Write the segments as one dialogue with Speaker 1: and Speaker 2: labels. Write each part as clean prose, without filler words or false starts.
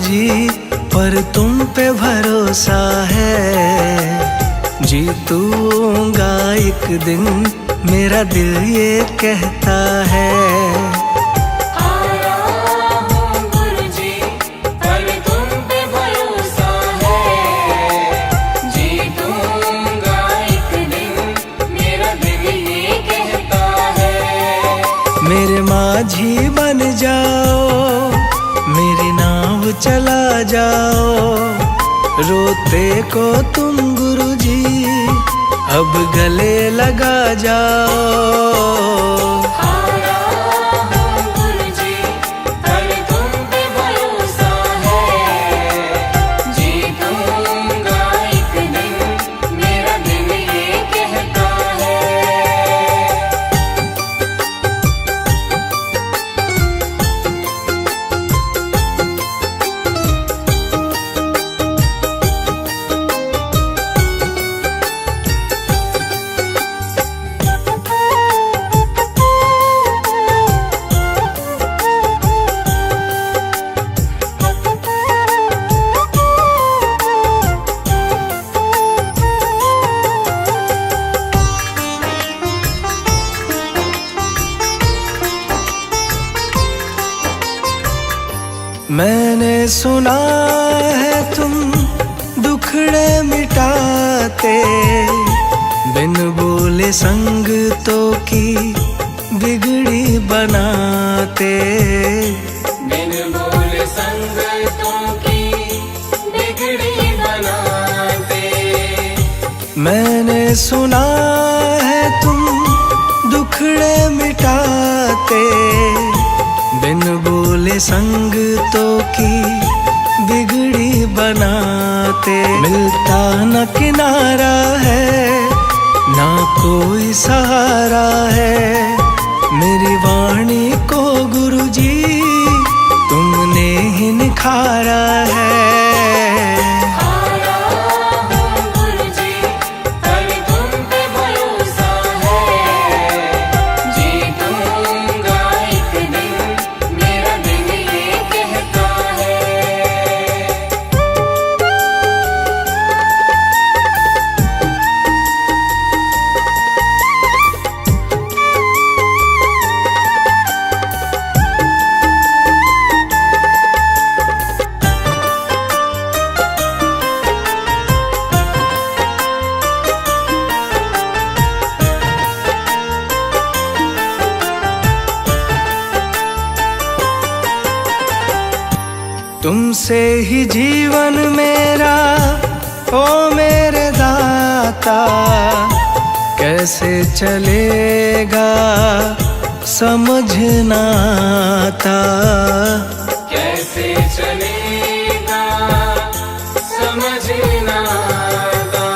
Speaker 1: जी, पर तुम पे भरोसा है। जीतूंगा एक दिन, मेरा दिल ये कहता है। मेरे माझी बन जाओ, मेरी नाव चला जाओ, रोते को तुम गुरुजी अब गले लगा जाओ। मैंने सुना है तुम दुखड़े मिटाते, बिन बोले संगतों की बिगड़ी बनाते।
Speaker 2: बिन बोले संगतों की बिगड़ी बनाते।
Speaker 1: मैंने सुना है तुम दुखड़े मिटाते, बिन बोले संगतों की बिगड़ी बनाते। मिलता न किनारा है, ना कोई सहारा है, मेरी वाणी को गुरुजी तुमने ही निखारा है। तुमसे ही जीवन मेरा, ओ मेरे दाता, कैसे चलेगा समझ ना आता।
Speaker 2: कैसे चलेगा समझ ना आता।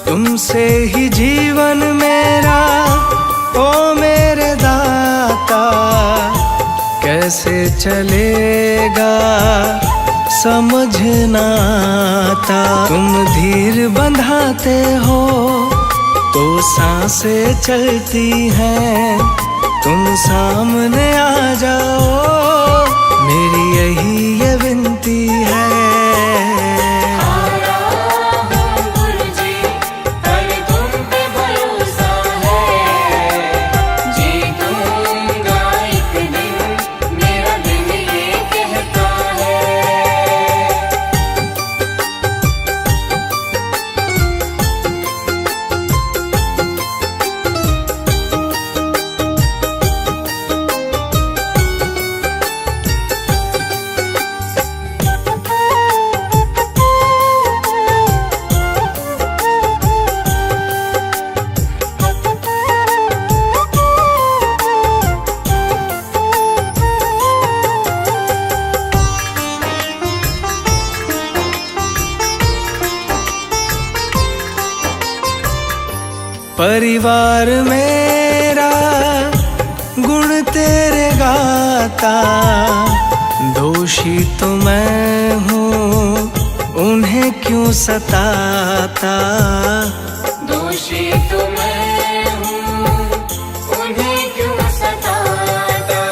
Speaker 1: तुमसे ही जीवन मेरा, ओ मेरे दाता, कैसे चलेगा समझ ना आता। तुम धीर बंधाते हो तो सांसें चलती हैं, तुम सामने आ जाओ, मेरी यही ये विनती है। परिवार मेरा गुण तेरे गाता, दोषी तो मैं हूँ उन्हें क्यों सताता।
Speaker 2: दोषी तो मैं हूँ उन्हें क्यों सताता।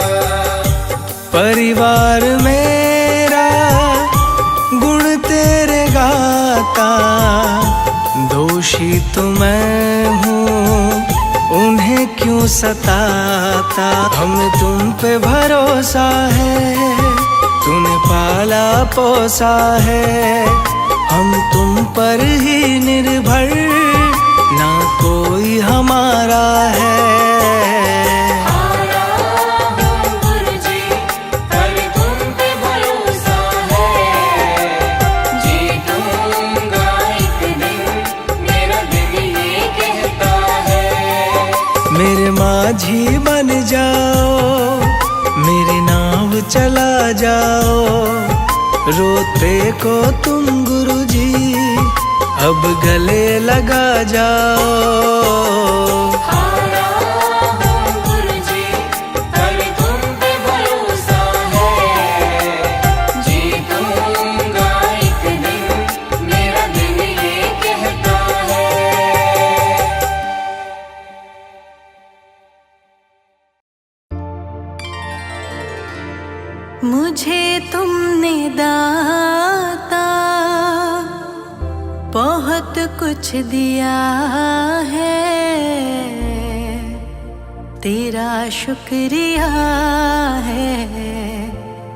Speaker 1: परिवार मेरा तो मैं हूँ, उन्हें क्यों सताता। हमें तुम पे भरोसा है, तूने पाला पोसा है। हम तुम पर ही निर्भर, ना कोई हमारा है। मेरे माझी बन जाओ, मेरी नाव चला जाओ। रोते को तुम गुरुजी, अब गले लगा जाओ।
Speaker 3: मुझे तुमने दाता बहुत कुछ दिया है, तेरा शुक्रिया है,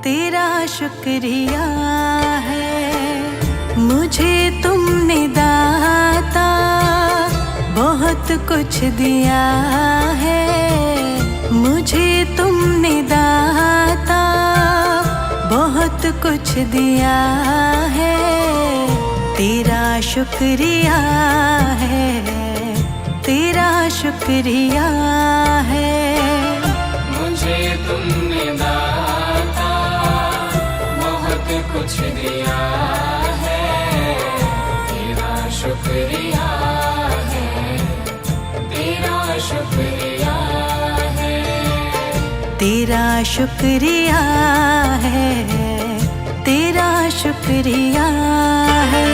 Speaker 3: तेरा शुक्रिया है। मुझे तुमने दाता बहुत कुछ दिया है, मुझे तुमने दाता बहुत कुछ दिया है, तेरा शुक्रिया है, तेरा शुक्रिया है।
Speaker 2: मुझे तुमने दाता बहुत कुछ दिया है, तेरा शुक्रिया है, तेरा शुक्रिया है,
Speaker 3: तेरा शुक्रिया है, तेरा शुक्रिया है।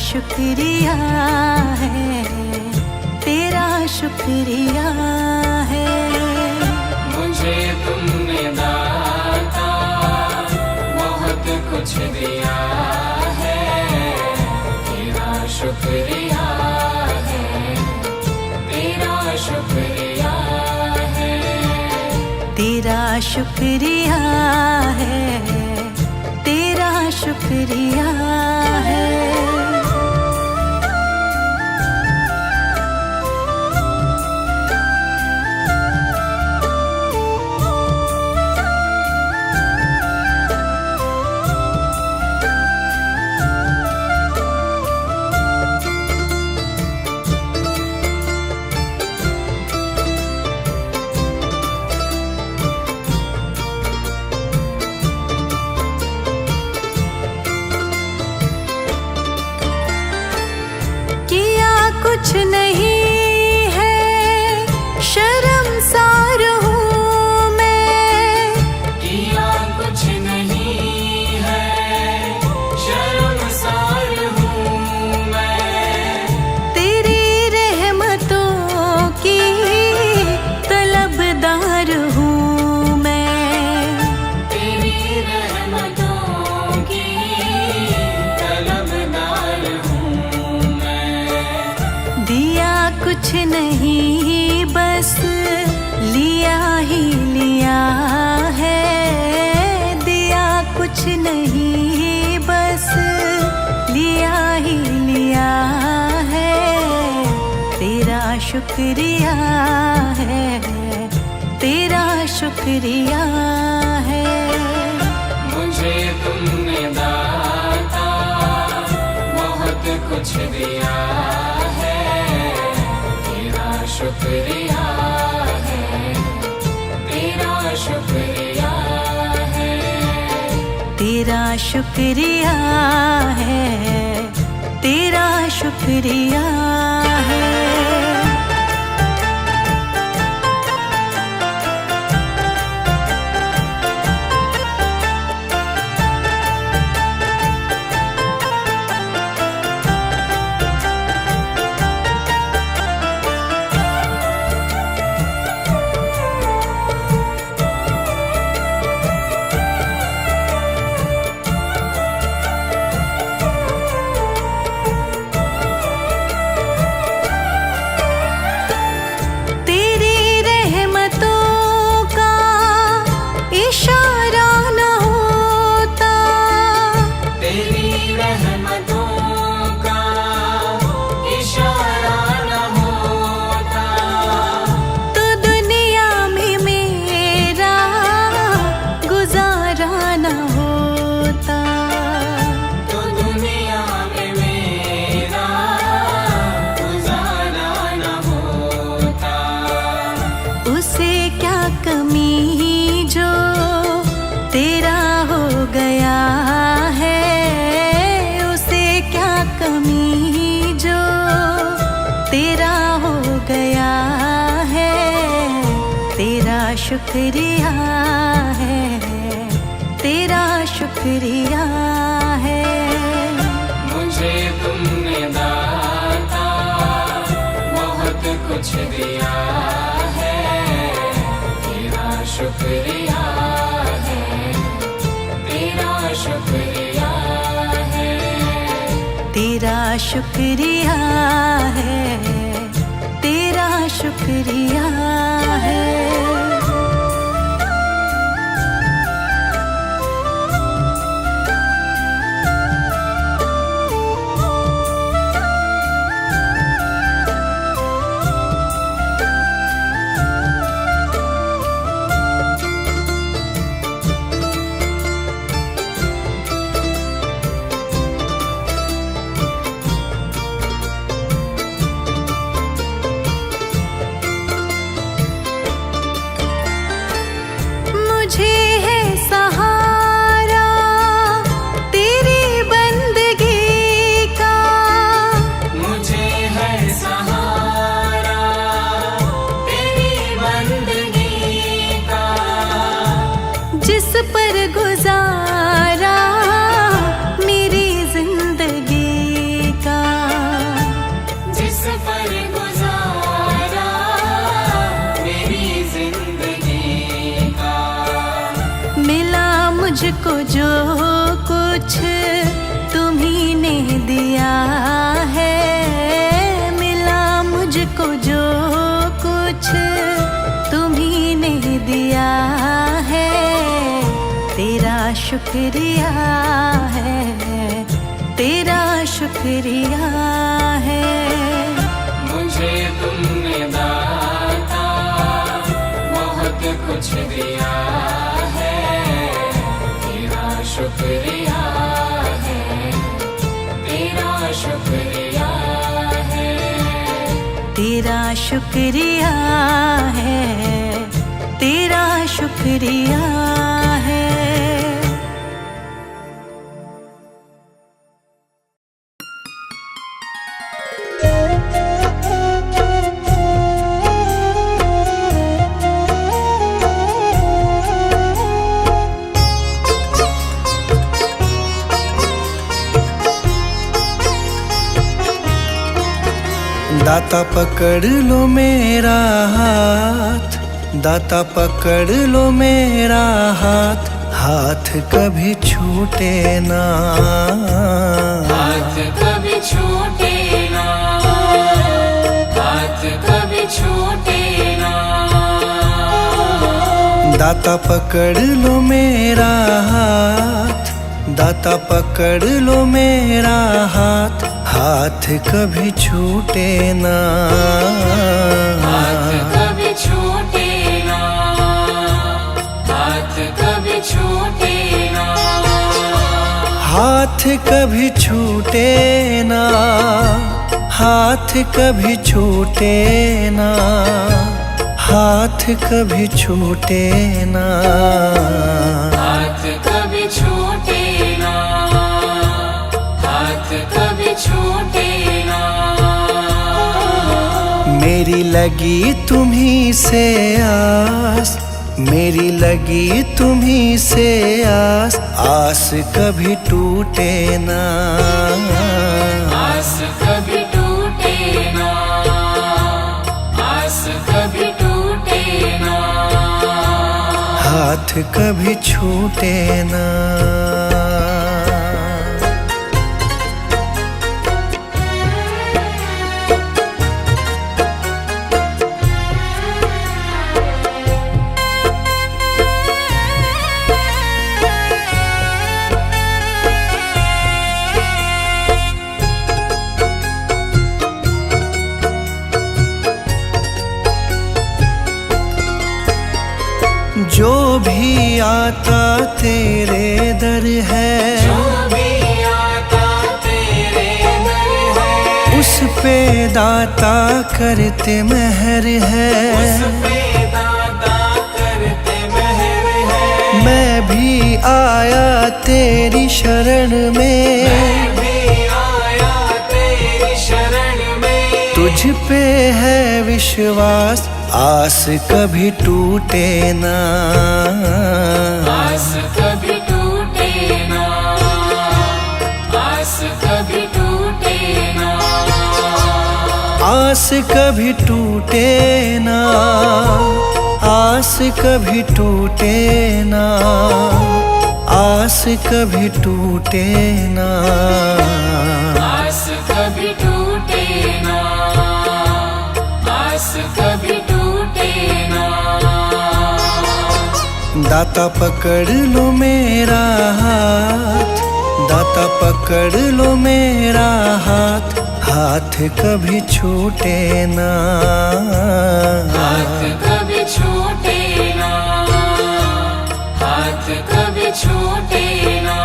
Speaker 3: शुक्रिया है, तेरा शुक्रिया है।
Speaker 2: मुझे तुमने दाता बहुत कुछ दिया है, तेरा शुक्रिया है, तेरा शुक्रिया है,
Speaker 3: तेरा शुक्रिया है, तेरा शुक्रिया है। शुक्रिया है, तेरा शुक्रिया है।
Speaker 2: मुझे तुमने दाता बहुत कुछ दिया है, तेरा शुक्रिया है, तेरा शुक्रिया है,
Speaker 3: तेरा शुक्रिया है, तेरा शुक्रिया है। शुक्रिया है, तेरा शुक्रिया है।
Speaker 2: मुझे तुमने दाता बहुत कुछ दिया है, तेरा शुक्रिया है, तेरा शुक्रिया है,
Speaker 3: तेरा शुक्रिया है, तेरा शुक्रिया है। पर गुजारा मेरी जिंदगी का,
Speaker 2: जिस पर गुजारा मेरी जिंदगी का,
Speaker 3: मिला मुझको जो कुछ तुम्ही ने दिया है, मिला मुझको जो कुछ तुम्ही ने दिया है, तेरा शुक्रिया है, तेरा शुक्रिया है।
Speaker 2: मुझे तुमने दाता बहुत कुछ दिया है, तेरा शुक्रिया है, तेरा शुक्रिया है,
Speaker 3: तेरा शुक्रिया है, तेरा शुक्रिया है।
Speaker 1: दाता पकड़ लो मेरा हाथ, दाता पकड़ लो मेरा हाथ, हाथ कभी छूटे ना,
Speaker 2: हाथ कभी छूटे ना, हाथ कभी छूटे ना।
Speaker 1: दाता पकड़ लो मेरा हाथ, दाता पकड़ लो मेरा हाथ, हाथ कभी छूटे ना,
Speaker 2: हाथ कभी छूटे ना, हाथ कभी छूटे ना,
Speaker 1: हाथ कभी छूटे ना, हाथ कभी छूटे ना, हाथ कभी छूटे ना,
Speaker 2: हाथ कभी छूटे ना, हाथ कभी छूटे ना।
Speaker 1: मेरी लगी तुम्ही से आस, मेरी लगी तुम्ही से आस, आस कभी टूटे ना,
Speaker 2: आस कभी टूटे ना, आस कभी टूटे ना,
Speaker 1: हाथ कभी छूटे ना। जो भी आता तेरे दर है,
Speaker 2: जो भी आता तेरे दर है,
Speaker 1: उस पे दाता करते मेहर है,
Speaker 2: उस पे दाता करते मेहर है।
Speaker 1: मैं भी आया तेरी शरण में,
Speaker 2: मैं भी आया तेरी शरण में,
Speaker 1: तुझ पे है विश्वास, आस कभी टूटे ना,
Speaker 2: आस कभी टूटे ना, आस कभी टूटे ना,
Speaker 1: आस कभी टूटे ना, आस कभी टूटे ना, आस कभी टूटे ना,
Speaker 2: आस कभी टूटे ना, आस कभी टूटे ना।
Speaker 1: दाता पकड़ लो मेरा हाथ, दाता पकड़ लो मेरा हाथ, हाथ कभी छूटे ना,
Speaker 2: हाथ कभी छूटे ना, हाथ कभी छूटे ना,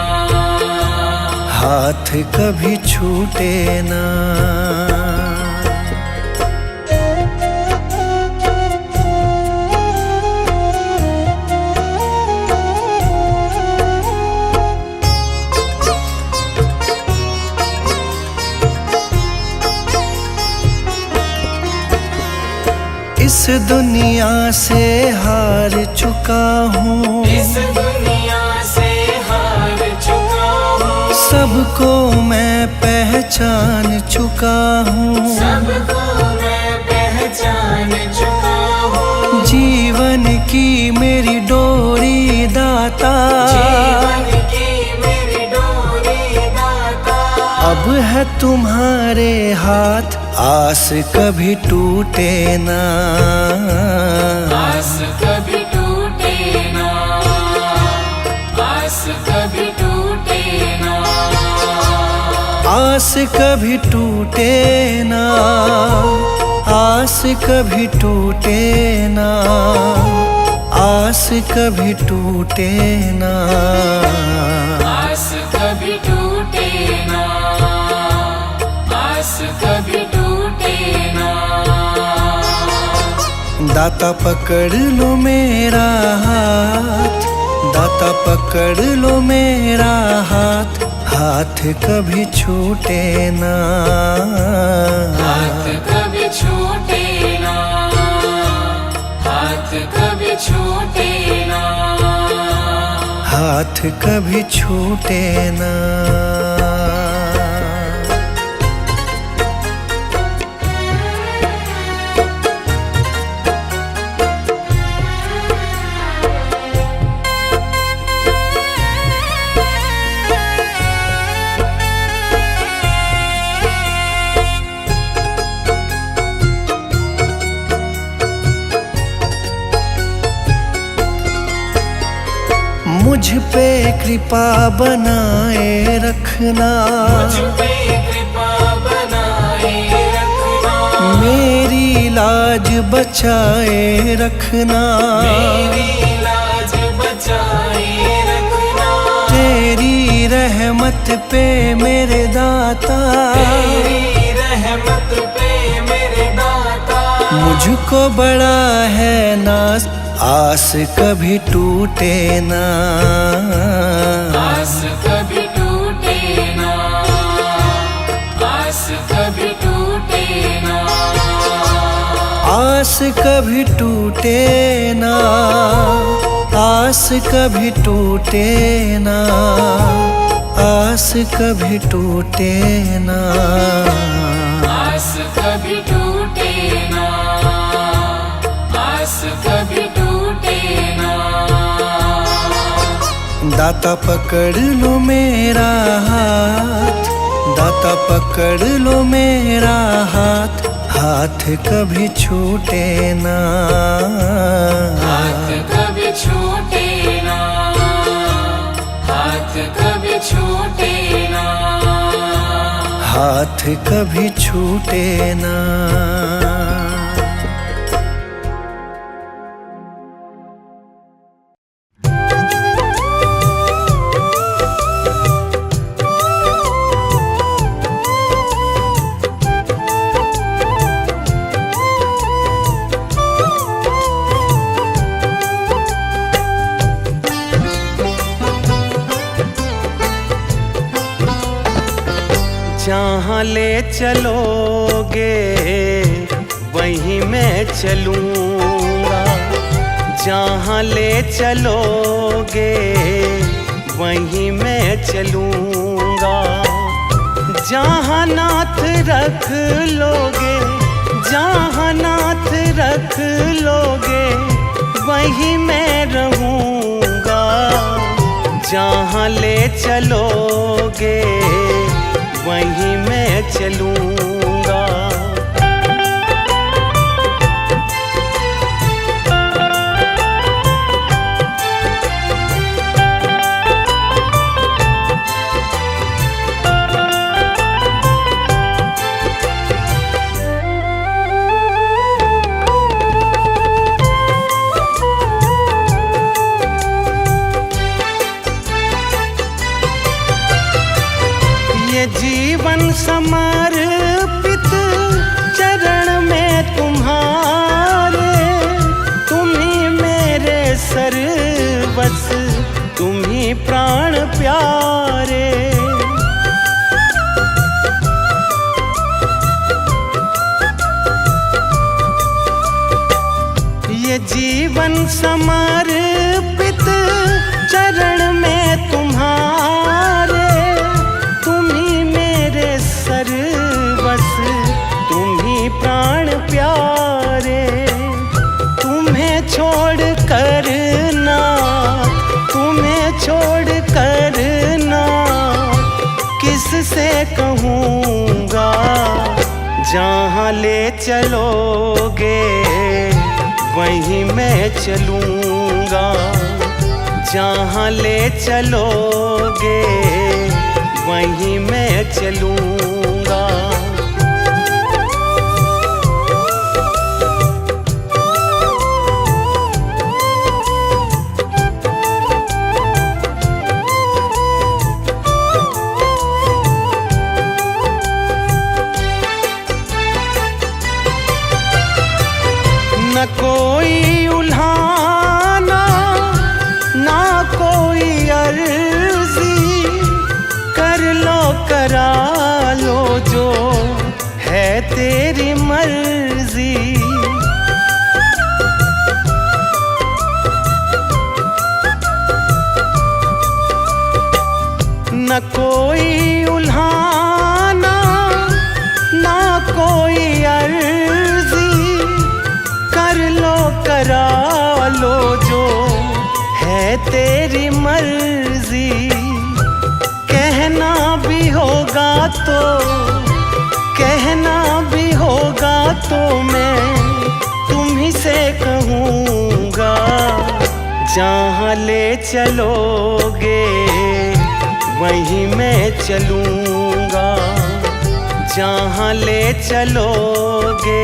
Speaker 1: हाथ कभी छूटे ना। इस दुनिया से हार चुका हूँ,
Speaker 2: इस दुनिया से हार चुका हूँ,
Speaker 1: सबको मैं पहचान चुका हूँ,
Speaker 2: सबको मैं पहचान चुका हूँ।
Speaker 1: जीवन की मेरी डोरी दाता,
Speaker 2: जीवन की मेरी डोरी दाता,
Speaker 1: अब है तुम्हारे हाथ, आस कभी टूटे ना,
Speaker 2: आस कभी टूटे ना, आस कभी टूटे ना,
Speaker 1: आस कभी टूटे ना, आस कभी टूटे ना, आस कभी टूटे ना,
Speaker 2: आस कभी टूटे ना, आस कभी टूटे ना।
Speaker 1: दाता पकड़ लो मेरा हाथ, दाता पकड़ लो मेरा हाथ, हाथ कभी छूटे ना,
Speaker 2: हाथ कभी छूटे ना, हाथ कभी छूटे ना,
Speaker 1: हाथ कभी छूटे ना। मुझ पे कृपा बनाए रखना,
Speaker 2: मुझ पे कृपा रखना,
Speaker 1: मेरी लाज बचाए रखना,
Speaker 2: मेरी लाज बचाए रखना,
Speaker 1: तेरी रहमत पे मेरे दाता,
Speaker 2: तेरी रहमत पे मेरे दाता,
Speaker 1: मुझको बड़ा है नाज, आस कभी टूटे ना,
Speaker 2: आस कभी टूटे ना, आस कभी टूटे ना,
Speaker 1: आस कभी टूटे ना, आस कभी टूटे ना, आस कभी टूटे ना,
Speaker 2: आस कभी टूटे ना, आस कभी टूटे ना।
Speaker 1: दाता पकड़ लो मेरा हाथ, दाता पकड़ लो मेरा हाथ, हाथ कभी छूटे ना,
Speaker 2: हाथ कभी छूटे ना, हाथ कभी छूटे ना,
Speaker 1: हाथ कभी छूटे ना। जहाँ ले चलोगे वहीं मैं चलूँगा, जहाँ ले चलोगे वहीं मैं चलूँगा, जहाँ नाथ रख लोगे, जहाँ नाथ रख लोगे वहीं मैं रहूँगा, जहाँ ले चलोगे वहीं मैं चलूँगा। ये जीवन समर्पित चरण में तुम्हारे, तुम ही मेरे सर्वस्व, तुम ही प्राण प्यारे। ये जीवन समर्पित चरण में तुम्हारे, तुम ही मेरे सर्वस्व, तुम ही प्राण प्यारे। तुम्हें छोड़ कर ना, तुम्हें छोड़ कर ना किससे कहूँगा, जहाँ ले चलोगे वहीं मैं चलूँगा, जहाँ ले चलोगे वहीं मैं चलूँगा। न कोई उल्हाना, ना कोई अर्जी, कर लो करा लो जो है तेरी मर्जी। न कोई उल्हाना, ना कोई अर्जी, कर लो करा लो जो है तेरी मर्जी। कहना भी होगा तो, कहना भी होगा तो मैं तुम ही से कहूँगा, जहाँ ले चलोगे वहीं मैं चलूँगा, जहाँ ले चलोगे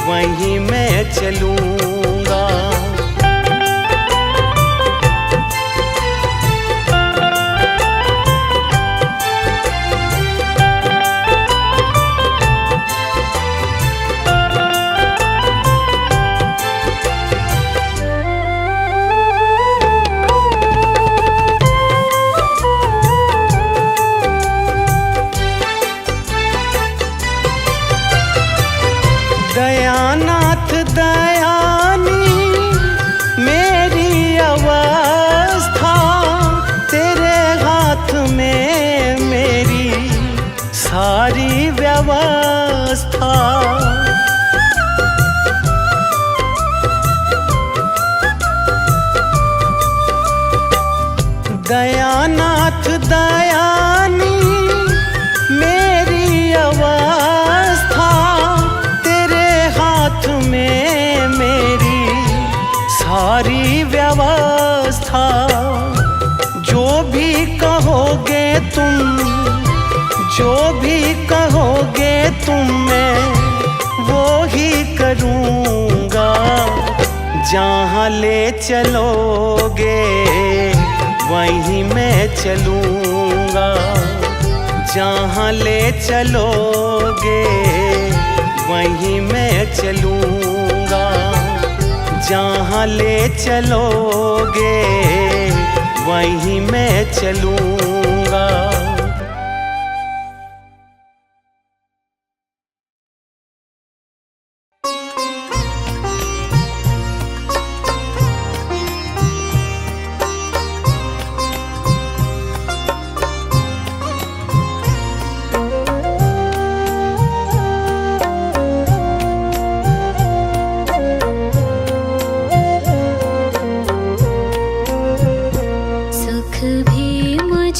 Speaker 1: वहीं मैं चलूँगा। दयानाथ दयानी मेरी अवस्था, तेरे हाथ में मेरी सारी व्यवस्था। दयानाथ दयानी मेरी अवस्था, हाथ में मेरी सारी व्यवस्था। जो भी कहोगे तुम, जो भी कहोगे तुम, मैं वो ही करूँगा। जहाँ ले चलोगे वहीं मैं चलूँगा। जहाँ ले चलोगे वहीं मैं चलूँगा। जहाँ ले चलोगे वहीं मैं चलूँगा।
Speaker 3: सुख भी मुझ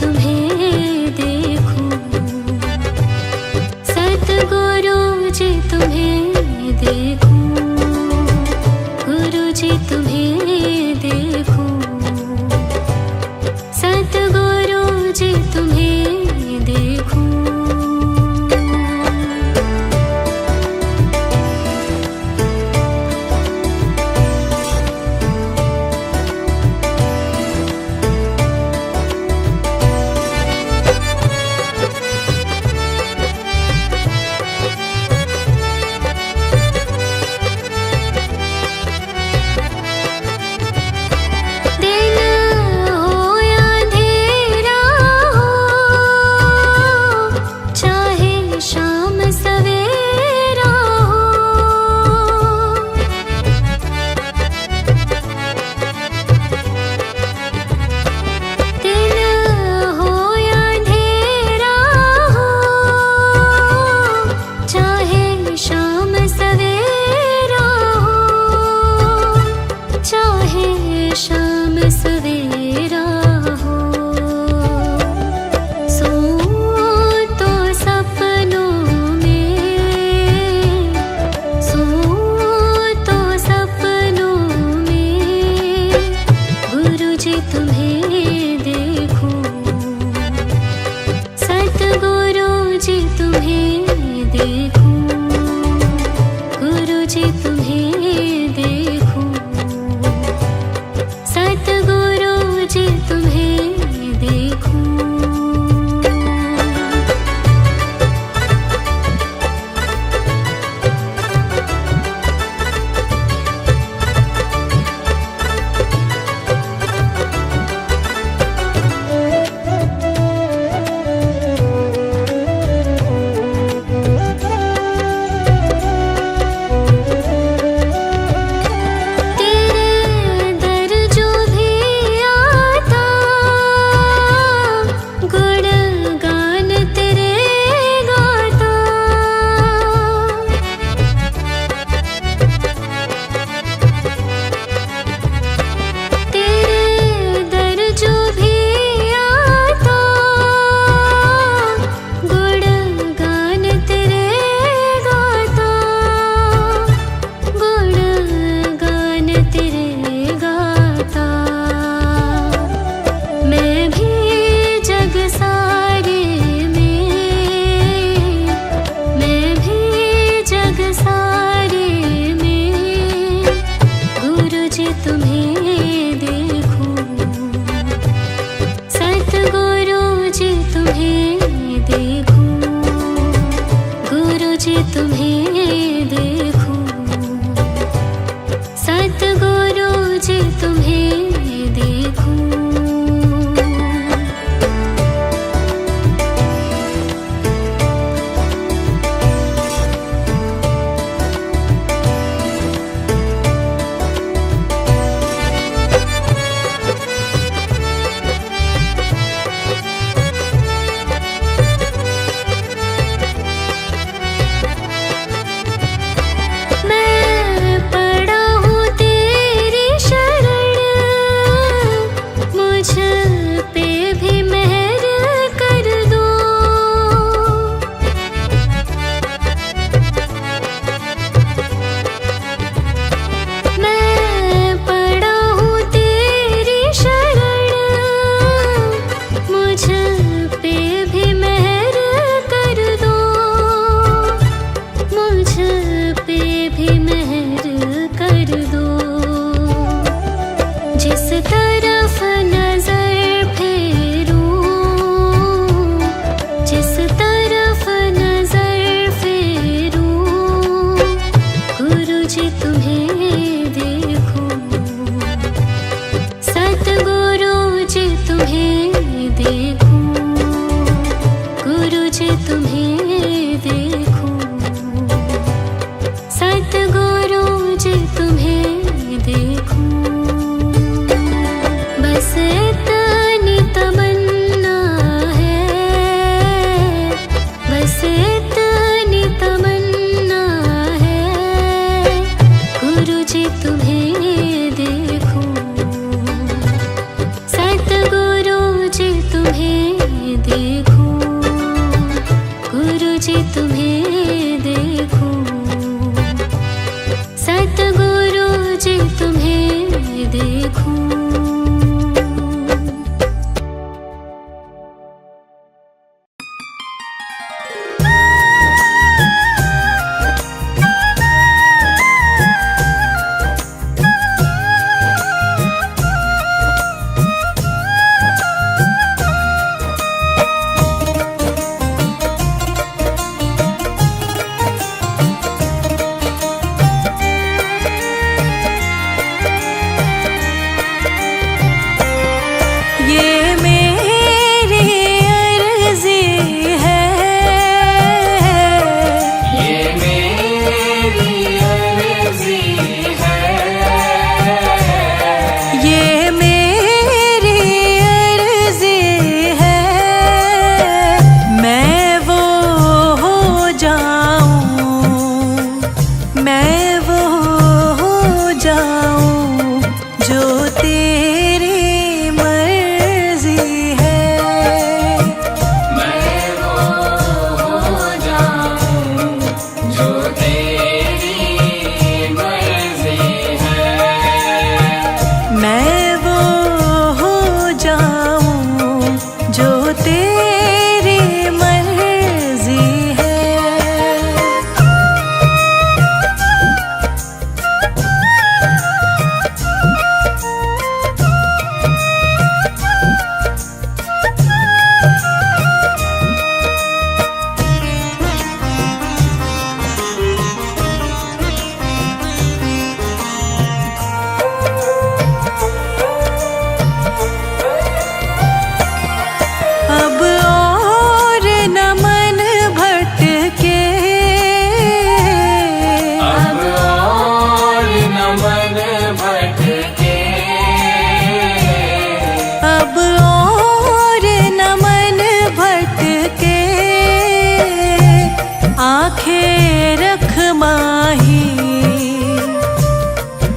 Speaker 4: तुम्हें देखूं, सतगुरु जी तुम्हें देखूं, गुरु जी तुम्हें देखूं, सतगुरु जी तुम्हें देखूं। तुम्हें देखूं, गुरुजी तुम्हें देखूं, सतगुरुजी तुम्हें देखूं।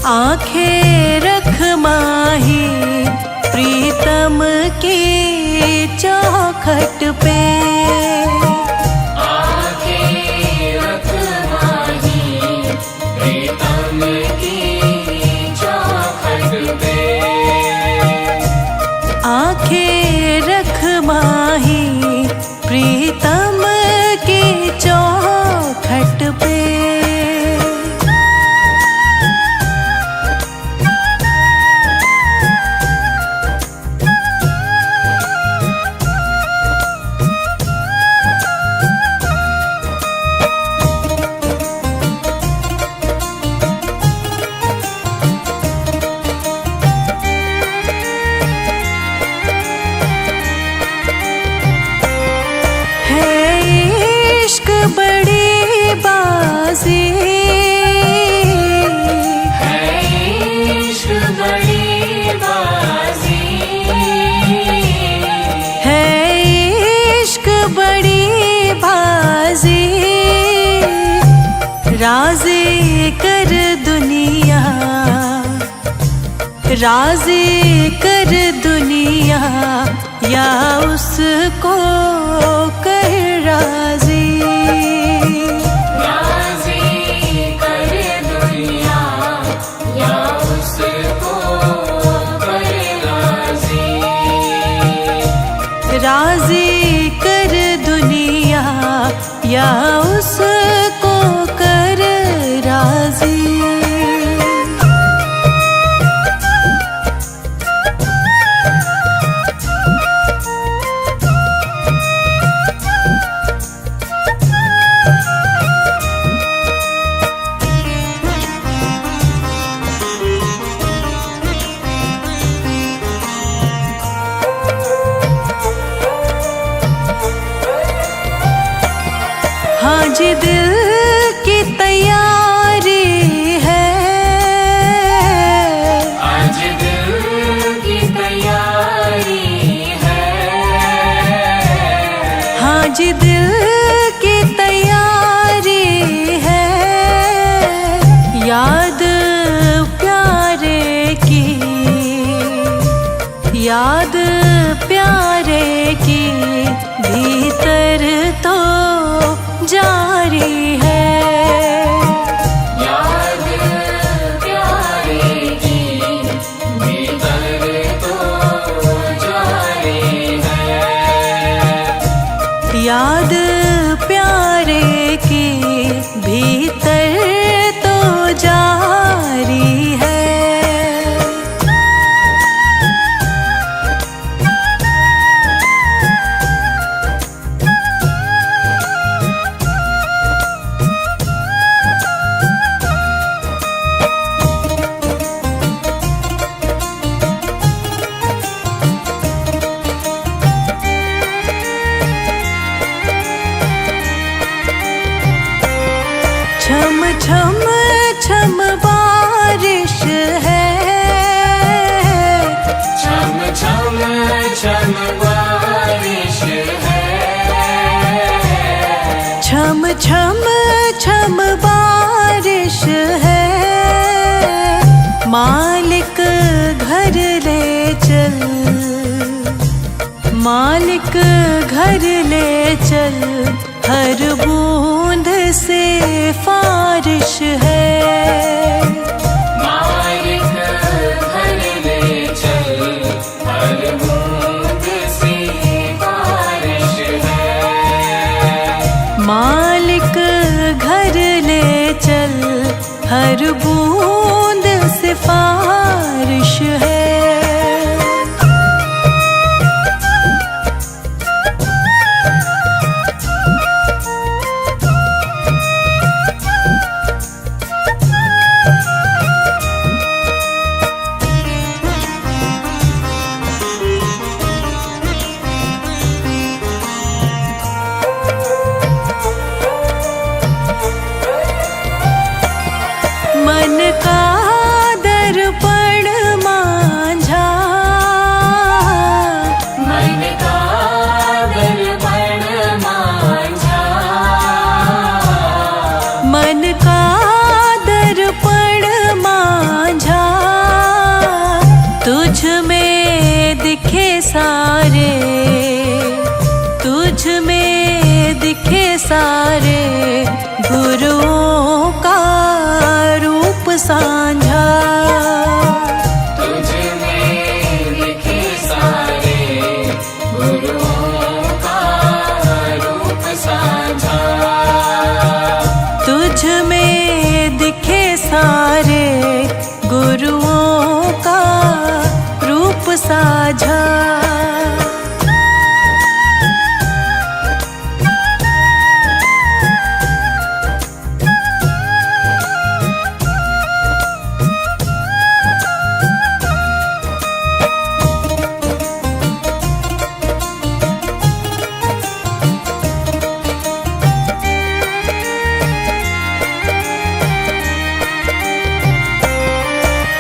Speaker 3: आंखें रख माही प्रीतम की चौखट पे।
Speaker 2: आंखें रख माही प्रीतम की चौखट पे।
Speaker 3: आंखें रख माही प्रीतम की चौखट पे। बड़ी बाजी
Speaker 2: है इश्क बड़ी बाजी।
Speaker 3: है इश्क बड़ी बाजी। राज़ी कर दुनिया, राज़ी कर दुनिया या उसको कर राज़ी। राज़ी कर दुनिया या उसको कर राज़ी। हाँ जी दिल की तैयारी है।
Speaker 2: आज दिल की तैयारी है।
Speaker 3: हाँ जी दिल की तैयारी है। याद प्यारे की, याद प्यारे की जारी है।
Speaker 2: याद प्यारे की भीतर तो जारी है।
Speaker 3: याद प्यारे की भीतर तो जारी है। छम छम छम बारिश है।
Speaker 2: छम छम छम बारिश है।
Speaker 3: छम छम छम बारिश है। मालिक घर ले चल, मालिक घर ले चल, हर बूंद से फारिश है।
Speaker 2: मालिक घर ले चल, हर बूंद से बारिश है।
Speaker 3: मालिक घर ले चल, हर बूंद से फारिश है। मन का दर्पण मांझा,
Speaker 2: मन का दर्पण मांझा।
Speaker 3: मन का दर्पण मांझा, तुझ में दिखे सारे, तुझ में दिखे सारे गुरुओं का रूप सांझा।
Speaker 2: तुझ में दिखे सारे गुरुओं का रूप साझा।
Speaker 3: तुझ में दिखे सारे गुरुओं का रूप साझा।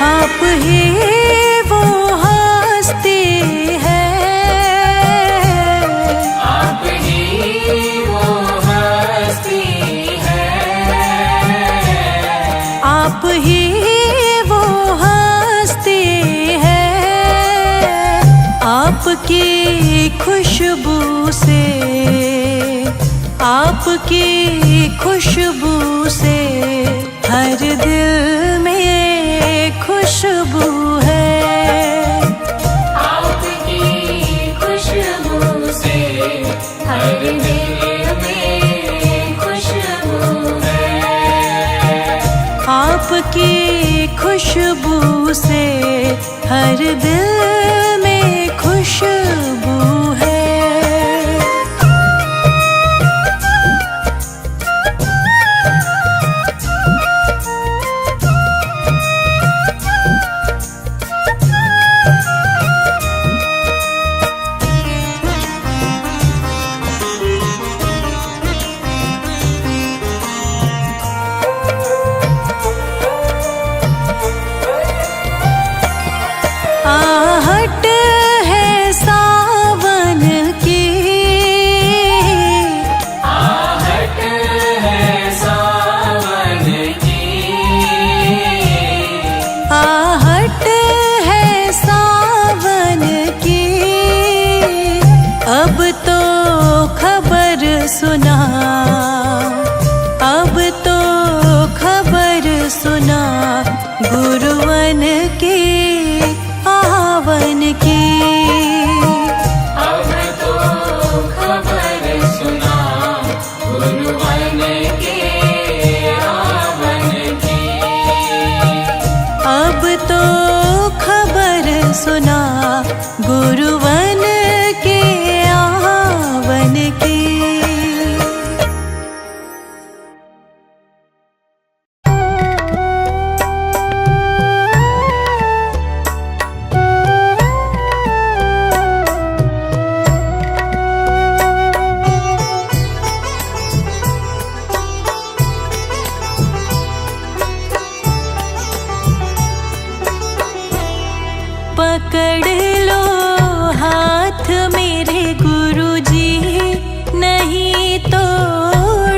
Speaker 3: आप ही वो हस्ती है,
Speaker 2: आप ही वो हस्ती है।
Speaker 3: आप ही वो हस्ती है। आपकी खुशबू से, आपकी खुशबू से हर दिल में खुशबू है।
Speaker 2: आपकी खुशबू से हर दिल में खुशबू है।
Speaker 3: आपकी खुशबू से हर दिल में खुशबू है। आहट है सावन की,
Speaker 2: आहट है सावन की।
Speaker 3: आहट है सावन की। अब तो खबर सुना, हाथ मेरे गुरुजी, नहीं तो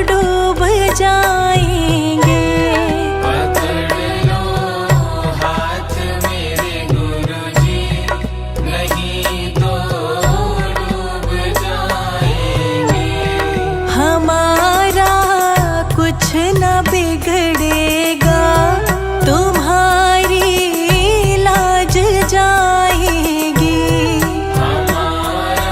Speaker 3: डूब जाएंगे।
Speaker 2: पकड़ लो हाथ मेरे गुरुजी, नहीं तो डूब जाएंगे।
Speaker 3: हमारा कुछ न बिगड़ेगा, तुम्हारी लाज जाएगी।
Speaker 2: हमारा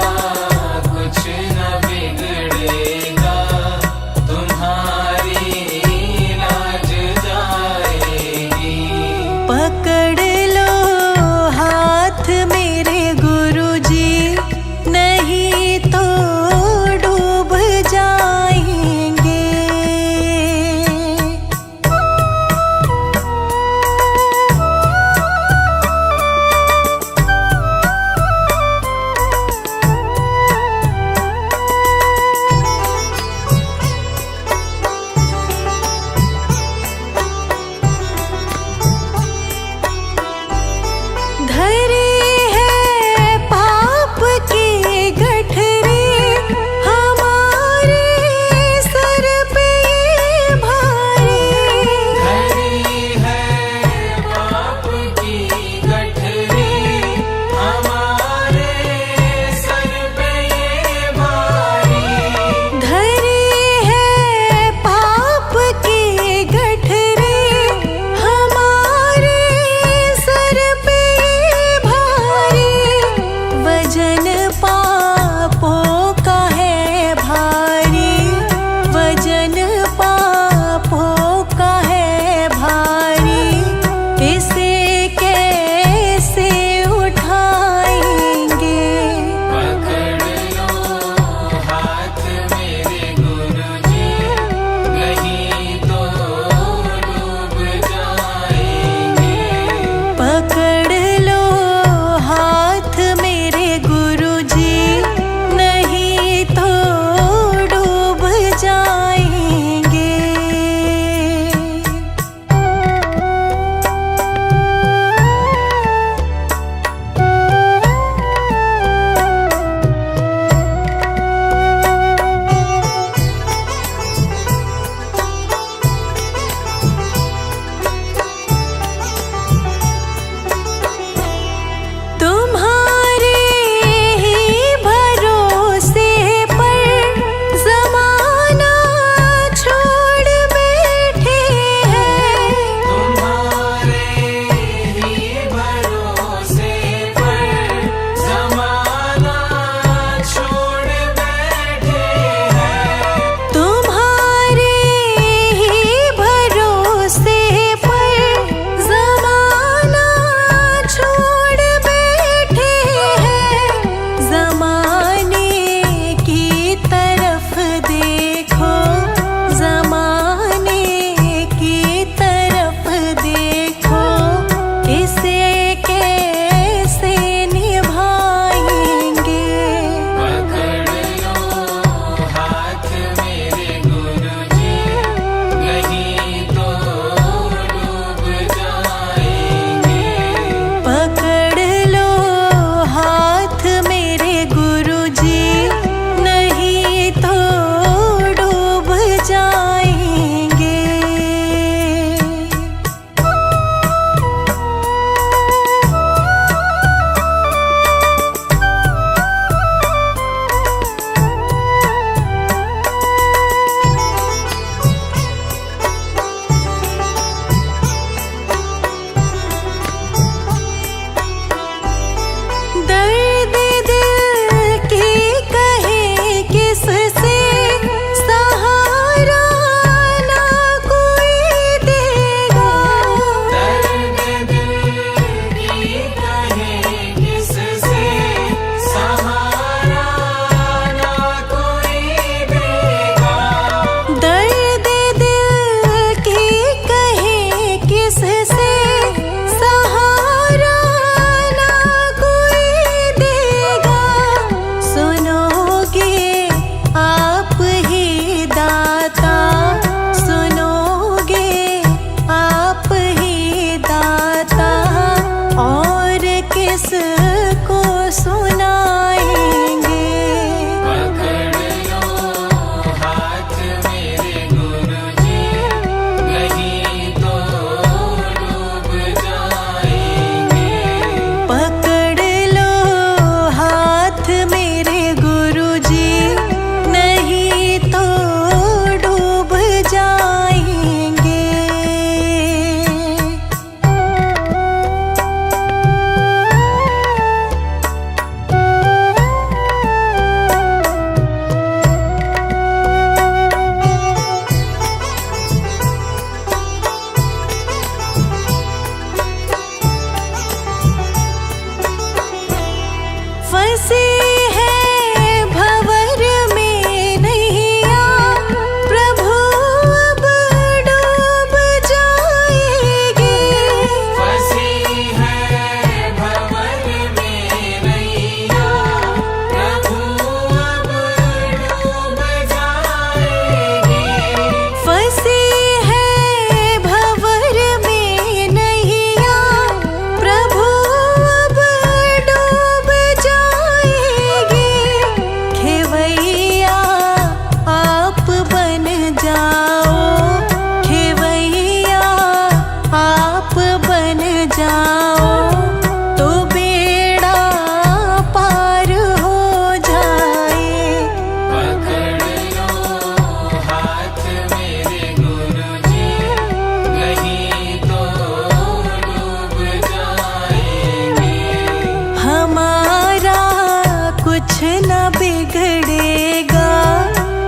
Speaker 3: बिगड़ेगा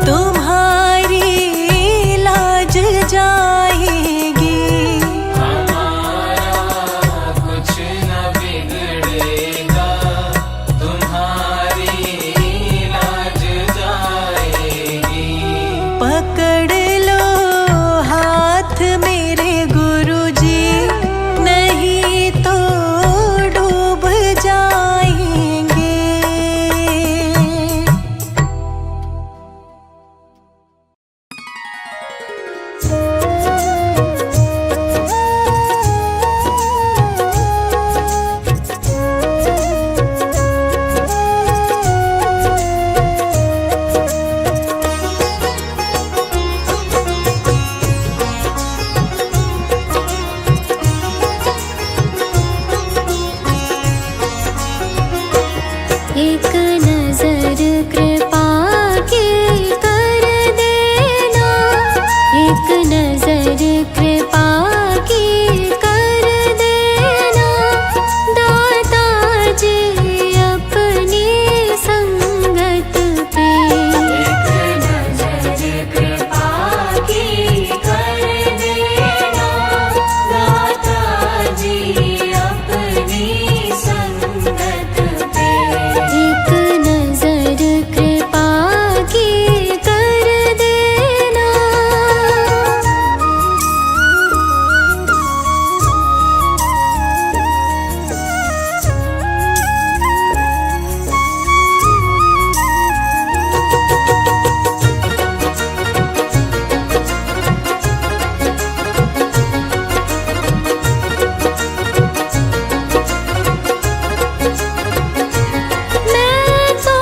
Speaker 3: तुम्हारी लाज जाएगी।
Speaker 2: हमारा कुछ न बिगड़ेगा तुम्हारी लाज जाएगी।
Speaker 3: पकड़ लो हाथ मेरे गुरुजी, नहीं तो डूब जाएंगे।
Speaker 4: एक नजर कृपा की कर देना, एक नजर कृपा की कर देना, दाता जी अपनी संगत पे।
Speaker 2: एक नजर कृपा की कर देना, दाता जी अपनी संगत पे।
Speaker 4: एक नजर कृपा की कर देना। मैं तो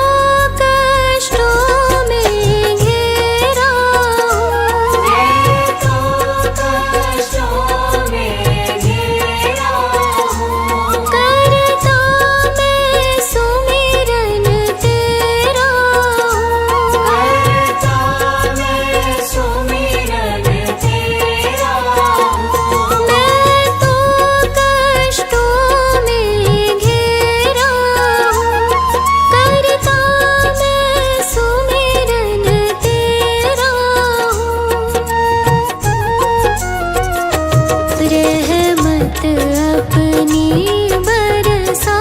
Speaker 4: कष्टों में घिरा हूँ,
Speaker 2: मैं तो कष्टों में घिरा हूँ।
Speaker 4: करता मैं सुमिरन तेरा हूँ।
Speaker 2: करता मैं सुमिरन तेरा हूँ।
Speaker 4: मैं तो कष्टों में घिरा हूँ, करता मैं सुमिरन तेरा हूँ। रहमत अपनी बरसा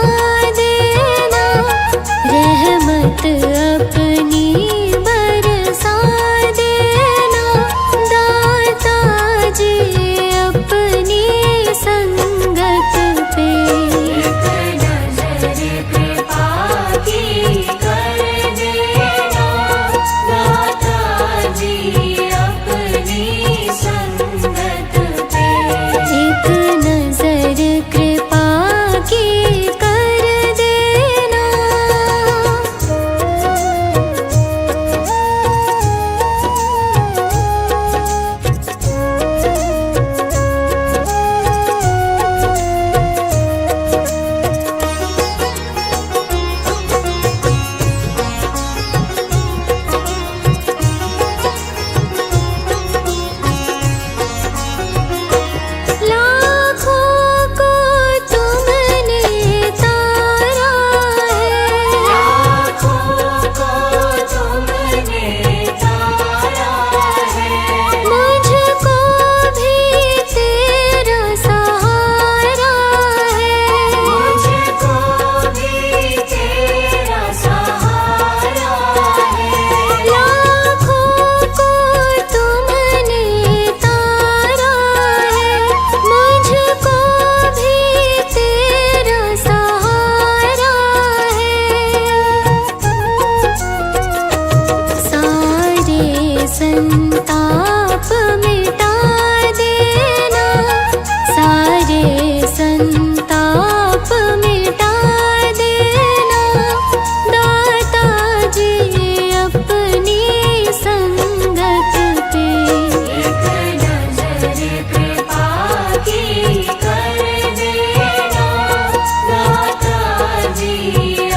Speaker 4: देना, रहमत अपनी बरसा देना, दाता जी अपनी संगत पे।
Speaker 2: एक नजर कृपा की कर देना, दाता जी अपनी संगत पे।
Speaker 4: एक नजर कृपा की कर देना। लाखों को तुमने तारा है,
Speaker 2: लाखों को तुमने तारा है।
Speaker 4: मुझको भी तेरा सहारा है।
Speaker 2: मुझको भी तेरा सहारा है।
Speaker 4: लाखों को तुमने तारा है, मुझको भी तेरा सहारा है। सारे संताप मिटा देना, सारे संताप मिटा देना, दाता जी अपनी संगत पे।
Speaker 2: एक नजर कृपा की कर देना, दाता जी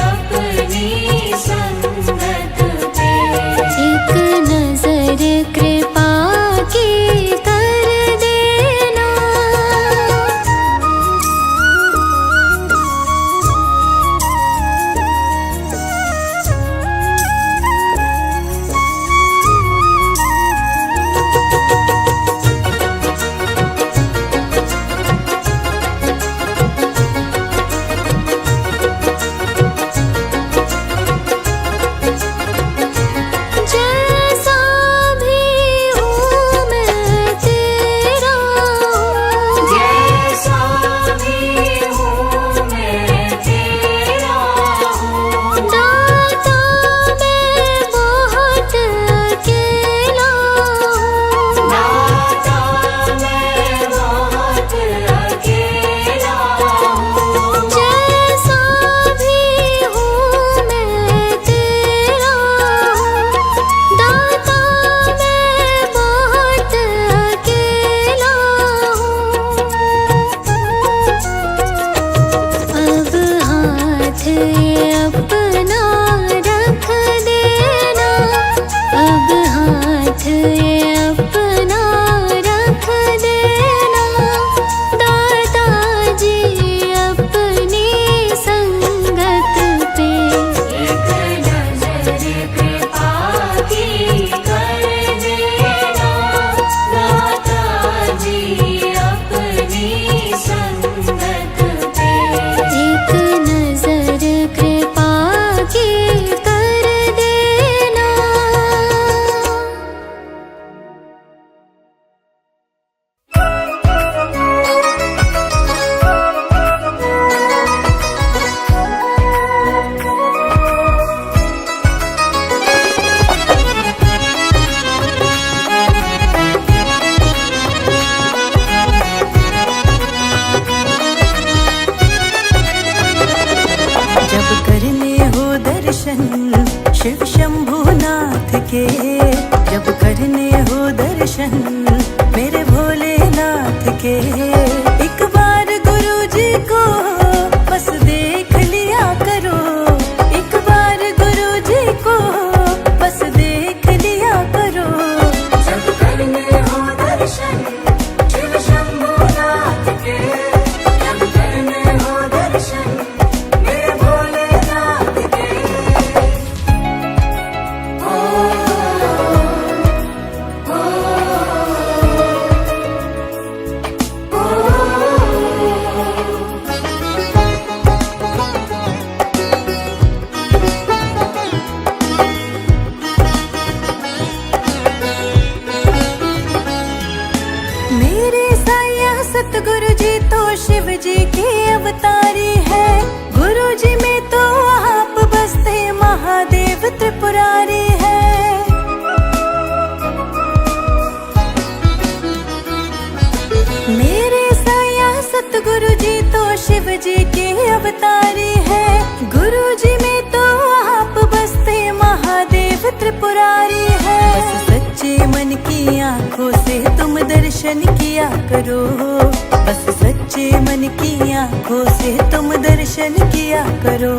Speaker 2: अपनी संगत पे।
Speaker 4: एक नजर कृपा साथ ये अपना रख देना दाता जी अपनी संगत पे।
Speaker 2: एक नजर कृपा की कर देना दाता जी अपनी संगत पे।
Speaker 4: एक नजर कृपा की कर देना।
Speaker 3: जब करने हो दर्शन शिव शंभुनाथ के, जब करने हो दर्शन मेरे भोलेनाथ के, एक बार गुरु जी को बस देख लिया करो, एक बार गुरु जी को बस देख लिया करो।
Speaker 2: जब करने हो दर्शन शिव शंभुनाथ के, जब करने हो दर्शन मेरे भोलेनाथ के।
Speaker 3: मेरे साया सतगुरु जी तो शिव जी के अवतारी है, गुरु जी में तो आप बसते महादेव त्रिपुरारी है। मेरे साया सतगुरु जी तो शिव जी के अवतारी है, गुरु जी में तो आप बसते महादेव त्रिपुरारी है। बस सच्चे मन की आंखों से तुम दर्शन किया करो, बस सच्चे मन की आंखों से तुम दर्शन किया करो।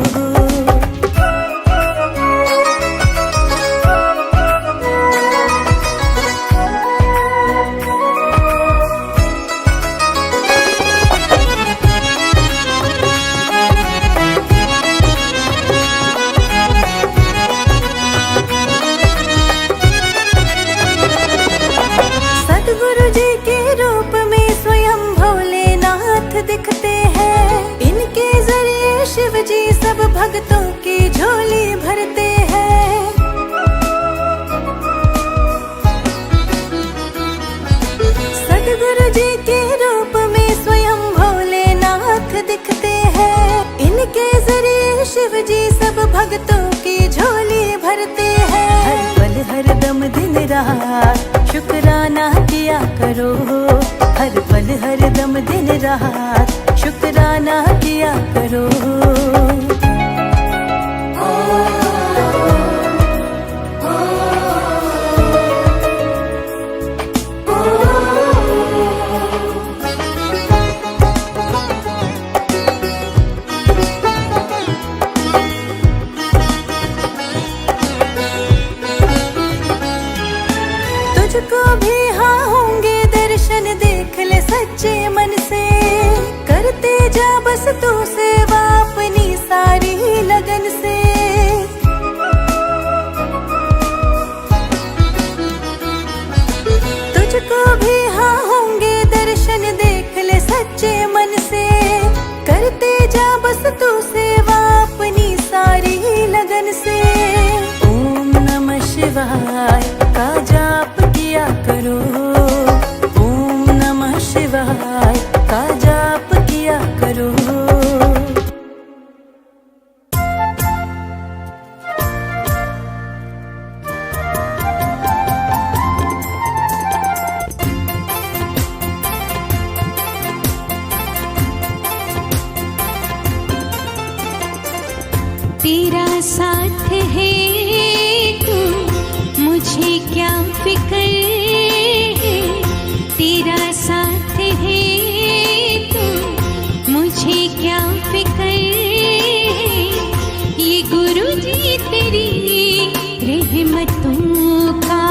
Speaker 3: सतगुरु जी के रूप में स्वयं भोलेनाथ दिखते हैं, इनके जरिए शिव जी सब भक्तों की झोली भरते हैं। सतगुरु जी के रूप में स्वयं भोलेनाथ दिखते हैं, इनके जरिए शिव जी सब भक्तों की झोली भरते हैं। हर पल हर दम दिन रात शुक्राना किया करो, हर पल हर दम दिन रात शुक्राना किया करो। तुझको भी हाँ होंगे दर्शन, देख ले सच्चे मन से, करते जा बस तू सेवा अपनी सारी लगन से। तुझको भी हाँ होंगे दर्शन, देख ले सच्चे मन से, करते जा बस तू सेवा अपनी सारी लगन से। ओम नमः शिवाय का जाप किया करो, ओम नमः शिवाय का जाप किया करो।
Speaker 4: तेरा साथ है तू, मुझे क्या फिक्र है, तेरा साथ है तू, मुझे क्या फिक्र है। ये गुरु जी तेरी रहमतों का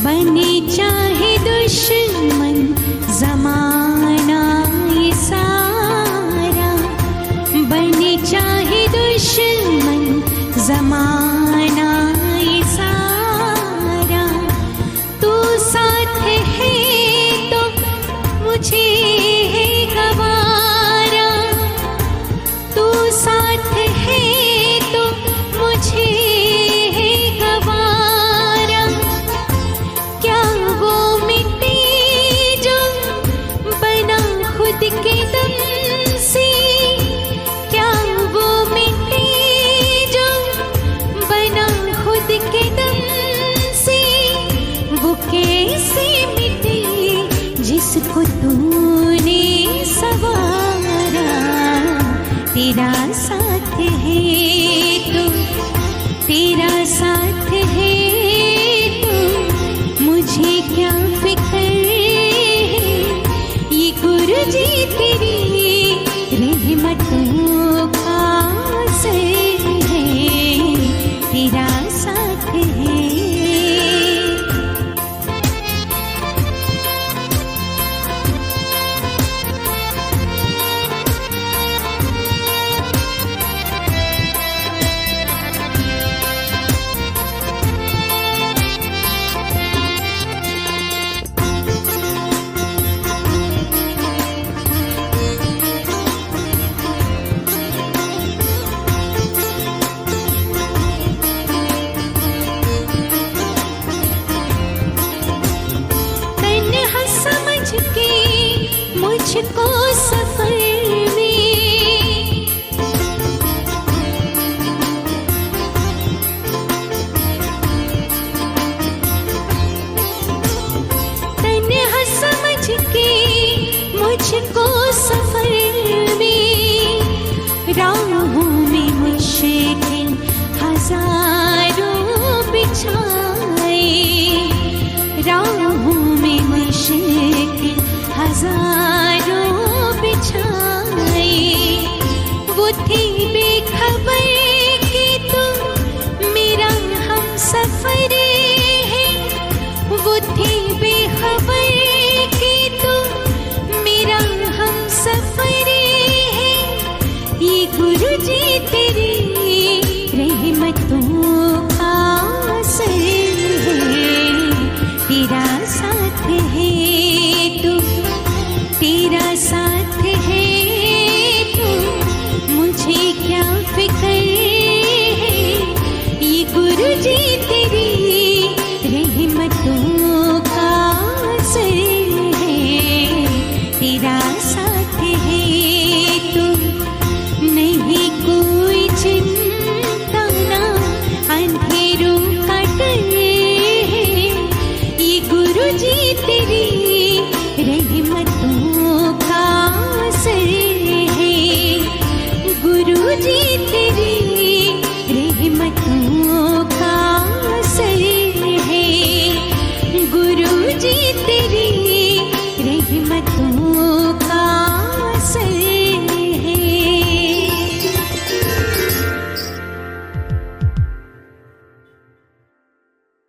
Speaker 4: बने चाहे दुश्मन जमाना ये सारा, बने चाहे दुश्मन जमाना ये सारा, तू साथ है तो मुझे है गवारा, तू साथ है तो मुझे है गवारा। क्या वो मिट्टी जो बना खुद के दम से, क्या वो मिट्टी जो बना खुद के दम से, वो कैसे मिटे जिसको तूने सवारा। तेरा साथ है तो, तेरा साथ है तो मुझे क्या फिक्र है। ये गुरु जी तेरी रहमतों का असर है, तेरा साथ है। मुझको सफर में तन्हा समझ के, मुझको सफर में राहों में मुश्किल हजारों बिछाए, राहों में मुश्किल हजारों बिछाए। वो थी बेखबर कि तू मेरा हम सफर है, वो थी बेखबर कि तू मेरा हम सफर है। ये गुरु जी तेरी रहमतों का असर है, तेरा साथ है तू, तेरा साथ है तो मुझे क्या फिक्र है। ये गुरु जी